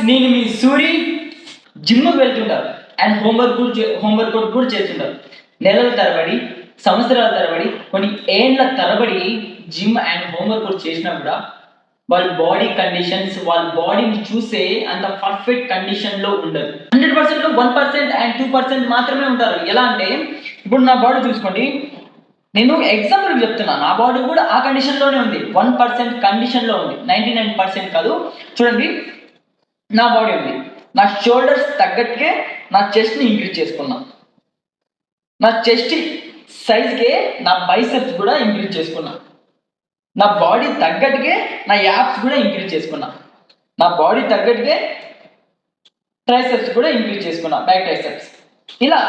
నేను మీ సూరి జిమ్కి వెళ్తుంటారు అండ్ హోంవర్క్ కూడా చేస్తుంటారు. నెలల తరబడి, సంవత్సరాల తరబడి, కొన్ని ఏండ్ల తరబడి జిమ్ అండ్ హోంవర్క్ చేసినా కూడా వాళ్ళ బాడీ కండిషన్స్, వాళ్ళ బాడీని చూసే అంత పర్ఫెక్ట్ కండిషన్లో ఉండదు. 100%లో 1% అండ్ 2% మాత్రమే ఉంటారు. ఎలా అంటే ఇప్పుడు నా బాడీ చూసుకోండి, నేను ఎగ్జాంపుల్ చెప్తున్నా, నా బాడీ కూడా ఆ కండిషన్లోనే ఉంది. 1% కండిషన్లో ఉంది, 99% కాదు. చూడండి, నా బాడీ ఉంది, నా షోల్డర్స్ తగ్గట్టుకే నా చెస్ట్ని ఇంక్రీజ్ చేసుకున్నా, నా చెస్ట్ సైజ్కే నా బైసెప్స్ కూడా ఇంక్రీజ్ చేసుకున్నా, నా బాడీ తగ్గట్టుకే నా యాప్స్ కూడా ఇంక్రీజ్ చేసుకున్నా, నా బాడీ తగ్గట్టుకే ట్రైసెప్స్ కూడా ఇంక్రీజ్ చేసుకున్నా, బ్యాక్ ట్రైసెప్స్. ఇలా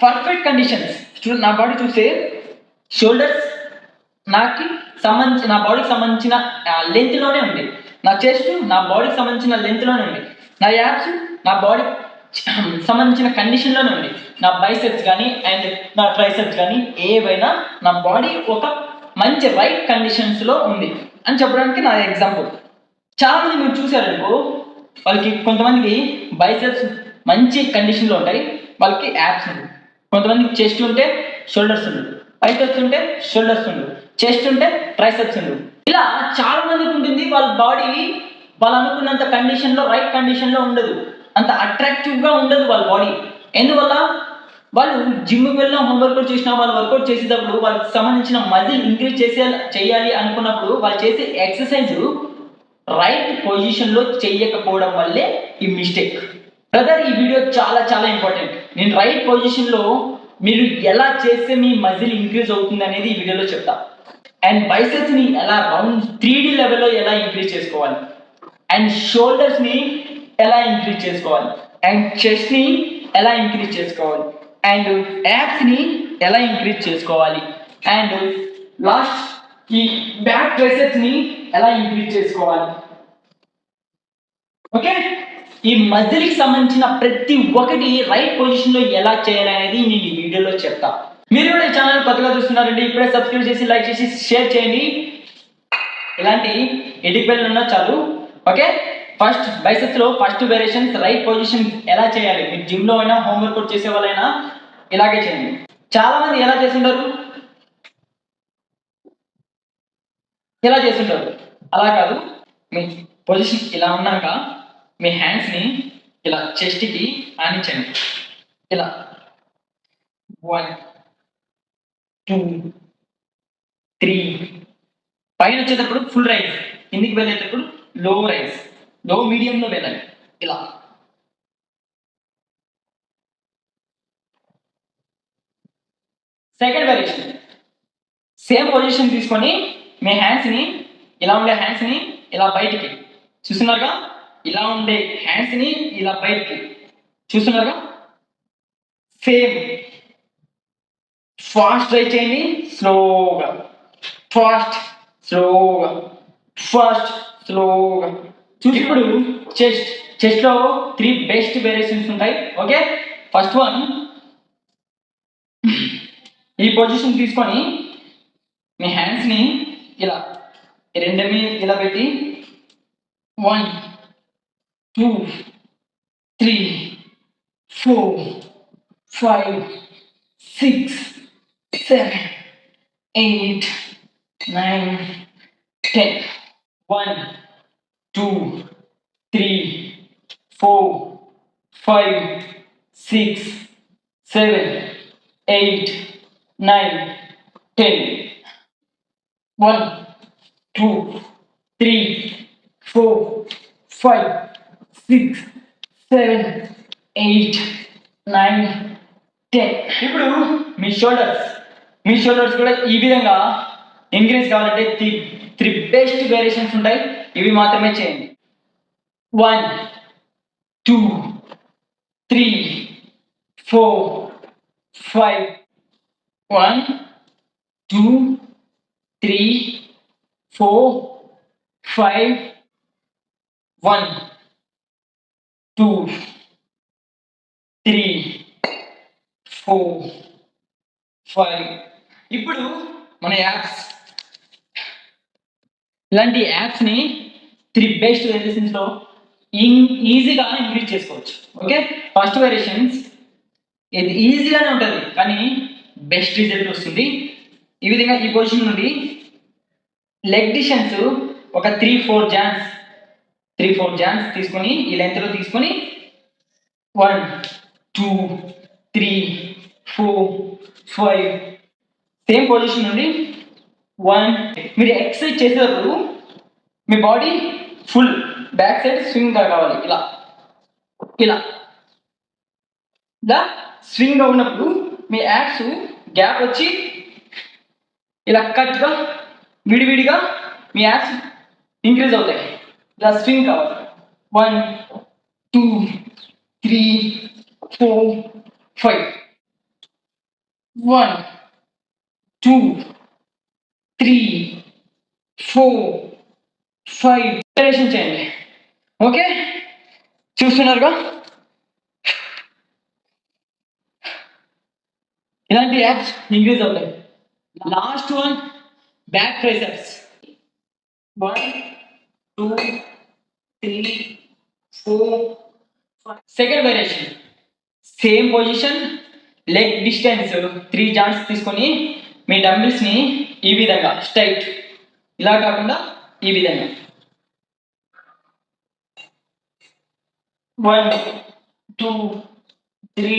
పర్ఫెక్ట్ కండిషన్స్. నా బాడీ చూస్తే షోల్డర్స్ నా బాడీకి సంబంధించిన లెంత్లోనే ఉంది, నా చెస్ట్ నా బాడీకి సంబంధించిన లెంత్లోనే ఉంది, నా యాప్స్ నా బాడీ సంబంధించిన కండిషన్లోనే ఉంది, నా బైసెప్స్ కానీ అండ్ నా ట్రైసెప్స్ కానీ ఏవైనా నా బాడీ ఒక మంచి రైట్ కండిషన్స్లో ఉంది అని చెప్పడానికి నా ఎగ్జాంపుల్. చాలామంది మీరు చూసారనుకో, వాళ్ళకి కొంతమందికి బైసెప్స్ మంచి కండిషన్లో ఉంటాయి, వాళ్ళకి యాప్స్ ఉంటాయి. కొంతమందికి చెస్ట్ ఉంటే షోల్డర్స్ ఉండవు, బైసెప్స్ ఉంటే షోల్డర్స్ ఉండవు, చెస్ట్ ఉంటే ట్రైసెప్స్ ఉండవు. ఇలా చాలా మందికి ఉంటుంది. వాళ్ళ బాడీ వాళ్ళు అనుకున్నంత కండిషన్లో, రైట్ కండిషన్లో ఉండదు, అంత అట్రాక్టివ్గా ఉండదు వాళ్ళ బాడీ. ఎందువల్ల? వాళ్ళు జిమ్కి వెళ్ళినా, హోంవర్క్ చేసినా, వాళ్ళు వర్కౌట్ చేసేటప్పుడు వాళ్ళకి సంబంధించిన మజిల్ ఇంక్రీజ్ చేయాలి అనుకున్నప్పుడు వాళ్ళు చేసే ఎక్సర్సైజ్ రైట్ పొజిషన్లో చేయకపోవడం వల్లే ఈ మిస్టేక్. బ్రదర్, ఈ వీడియో చాలా చాలా ఇంపార్టెంట్. నేను రైట్ పొజిషన్లో మీరు ఎలా చేస్తే మీ మజిల్ ఇంక్రీజ్ అవుతుంది అనేది ఈ వీడియోలో చెప్తా. అండ్ బైసెప్స్ని ఎలా రౌండ్ 3D లెవెల్లో ఎలా ఇంక్రీజ్ చేసుకోవాలి, అండ్ షోల్డర్స్ని ఎలా ఇంక్రీజ్ చేసుకోవాలి, అండ్ చెస్ట్ని ఎలా ఇంక్రీజ్ చేసుకోవాలి, అండ్ యాప్స్ని ఎలా ఇంక్రీజ్ చేసుకోవాలి, అండ్ లాస్ట్ ఈ బ్యాక్ ట్రైసెప్స్ని ఎలా ఇంక్రీజ్ చేసుకోవాలి. ఓకే, ఈ మజిల్కి సంబంధించిన ప్రతి ఒక్కటి రైట్ పొజిషన్లో ఎలా చేయాలి అనేది నేను ఈ వీడియోలో చెప్తా. మీరు కూడా ఈ ఛానల్ కొత్తగా చూస్తున్నారండి, ఇప్పుడే సబ్స్క్రైబ్ చేసి, లైక్ చేసి, షేర్ చేయండి. ఇలాంటి ఎడిక్వెల్ ఉన్నా చాలు. ఓకే, ఫస్ట్ బైసెప్స్లో ఫస్ట్ వేరియేషన్స్ రైట్ పొజిషన్ ఎలా చేయాలి. మీరు జిమ్లో అయినా, హోంవర్క్ చేసే వాళ్ళైనా ఇలాగే చేయండి. చాలా మంది ఎలా చేస్తుంటారు, ఇలా చేస్తుంటారు. అలా కాదు, మీ పొజిషన్ ఇలా ఉన్నాక మీ హ్యాండ్స్ని ఇలా చెస్ట్కి ఆనించండి. ఇలా 1 2 3. పైన వచ్చేటప్పుడు ఫుల్ రైజ్, కిందికి వెళ్ళేటప్పుడు లో రైజ్, లో మీడియంలో వెళ్ళాలి. ఇలా సెకండ్ వేరియేషన్, సేమ్ పొజిషన్ తీసుకొని మీ హ్యాండ్స్ని, ఇలా ఉండే హ్యాండ్స్ని ఇలా బయటికి చూస్తున్నారుగా, ఇలా ఉండే హ్యాండ్స్ని ఇలా బయటికి చూస్తున్నారుగా. సేమ్ ఫాస్ట్ ట్రై చేయండి, స్లోగా, ఫాస్ట్ స్లోగా, ఫాస్ట్ స్లోగా. ఇప్పుడు చెస్ట్లో 3 బెస్ట్ వేరియేషన్స్ ఉంటాయి. ఓకే, ఫస్ట్ వన్, ఈ పొజిషన్ తీసుకొని మీ హ్యాండ్స్ని ఇలా రెండమి ఇలా పెట్టి 1 2 3 4 5 6 7 8 9 10. 1 2 3 4 5 6 7 8 9 10. 1 2 3 4 5 6 7 8 9 10. ఇప్పుడు మీ షోల్డర్స్ కూడా ఈ విధంగా ఇంక్రీజ్ కావాలంటే 3 బెస్ట్ వేరియేషన్స్ ఉంటాయి, ఇవి మాత్రమే చేయండి. 1 2 3 4 5. 1 2 3 4 5. 1 2 3 4 5. ఇప్పుడు మన యాప్స్, ఇలాంటి యాప్స్ని 3 బెస్ట్ వేరియేషన్స్లో ఈజీగా ఇంక్రీజ్ చేసుకోవచ్చు. ఓకే, ఫస్ట్ వేరియేషన్స్ ఇది ఈజీగానే ఉంటుంది కానీ బెస్ట్ రిజల్ట్ వస్తుంది. ఈ విధంగా ఈ పొజిషన్ నుండి లెగ్ డిషన్స్ ఒక 3-4 జాన్స్ తీసుకొని ఈ లెంత్లో తీసుకొని 1 2 3 4 5 సేమ్ పొజిషన్ నుండి 1. మీరు ఎక్సర్సైజ్ చేసేటప్పుడు మీ body full back side swing కావాలి. ఇలా ఇలా ఇలా స్వింగ్ ఉన్నప్పుడు మీ యాప్స్ గ్యాప్ వచ్చి ఇలా కట్గా విడివిడిగా మీ యాప్స్ ఇంక్రీజ్ అవుతాయి. ఇలా స్వింగ్ కావాలి. 1 2 3 4 5 1 2 3 4 5 వేరియేషన్ చేయండి. ఓకే, చూస్తున్నారుగా ఇలాంటి యాప్స్ ఇంక్రీజ్ అవుతాయి. Last one back triceps. 1 2 3 4 5. Second variation same position, leg distance 3 joints తీసుకొని మీ డంబిల్స్ ని ఈ విధంగా స్ట్రైట్, ఇలా కాకుండా ఈ విధంగా 1 2 3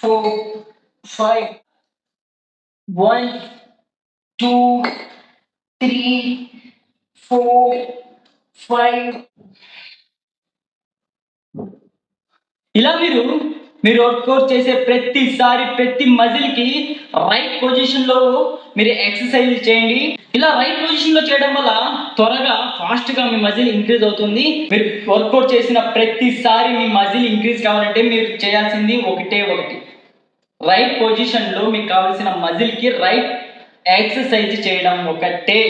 4 5 1 2 3 4 5. ఇలా మీరు వర్కౌట్ చేసే ప్రతిసారి ప్రతి మజిల్ కి రైట్ పొజిషన్ లో మీరు ఎక్సర్సైజ్ చేయండి. ఇలా రైట్ పొజిషన్ లో చేయడం వల్ల త్వరగా ఫాస్ట్ గా మీ మజిల్ ఇంక్రీజ్ అవుతుంది. మీరు వర్కౌట్ చేసిన ప్రతిసారి మీ మజిల్ ఇంక్రీజ్ కావాలంటే మీరు చేయాల్సింది ఒకటి, రైట్ పొజిషన్ లో మీకు కావాల్సిన మజిల్ కి రైట్ ఎక్సర్సైజ్ చేయడం ఒకటే.